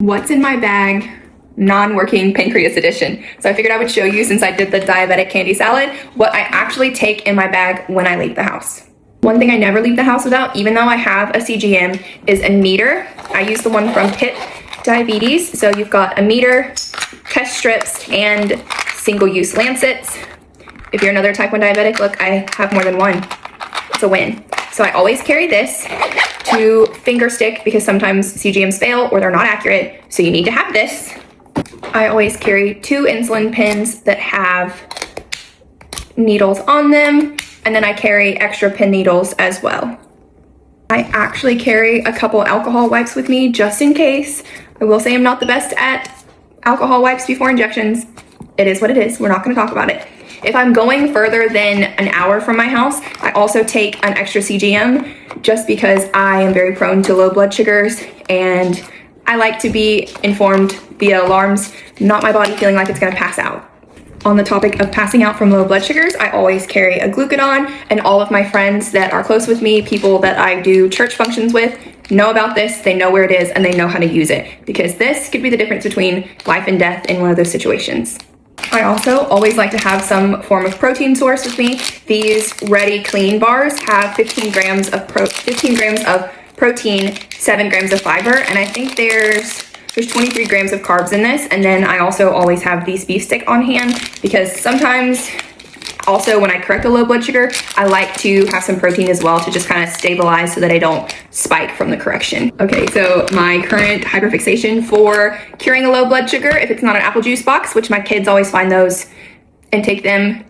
What's in my bag? Non-working pancreas edition. So I figured I would show you, since I did the diabetic candy salad, what I actually take in my bag when I leave the house. One thing I never leave the house without, even though I have a CGM, is a meter. I use the one from Pit Diabetes. So you've got a meter, test strips, and single-use lancets. If you're another type 1 diabetic, look, I have more than one. It's a win. So I always carry this to finger stick because sometimes CGMs fail or they're not accurate. So you need to have this. I always carry 2 insulin pins that have needles on them. And then I carry extra pin needles as well. I actually carry a couple alcohol wipes with me just in case. I will say I'm not the best at alcohol wipes before injections. It is what it is. We're not going to talk about it. If I'm going further than an hour from my house, I also take an extra CGM just because I am very prone to low blood sugars and I like to be informed via alarms, not my body feeling like it's going to pass out. On the topic of passing out from low blood sugars, I always carry a glucagon, and all of my friends that are close with me, people that I do church functions with, know about this, they know where it is, and they know how to use it, because this could be the difference between life and death in one of those situations. I also always like to have some form of protein source with me. These Ready Clean bars have 15 grams of protein, 7 grams of fiber, and I think there's 23 grams of carbs in this. And then I also always have these beef stick on hand because sometimes also when I correct a low blood sugar, I like to have some protein as well to just kind of stabilize so that I don't spike from the correction. Okay, so my current hyperfixation for curing a low blood sugar, if it's not an apple juice box, which my kids always find those and take them,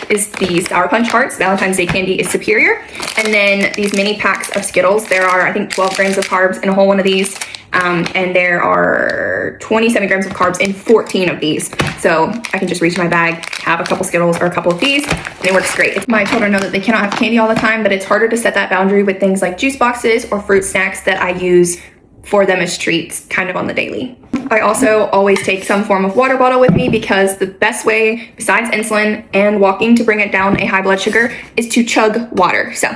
is the Sour Punch Hearts. Valentine's Day candy is superior. And then these mini packs of Skittles. There are, I think, 12 grams of carbs in a whole one of these. And there are 27 grams of carbs in 14 of these. So I can just reach my bag, have a couple Skittles or a couple of these, and it works great. My children know that they cannot have candy all the time, but it's harder to set that boundary with things like juice boxes or fruit snacks that I use for them as treats kind of on the daily. I also always take some form of water bottle with me because the best way, besides insulin and walking to bring it down a high blood sugar, is to chug water. So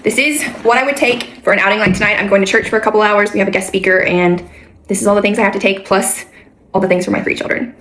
this is what I would take for an outing like tonight. I'm going to church for a couple hours. We have a guest speaker, and this is all the things I have to take, plus all the things for my 3 children.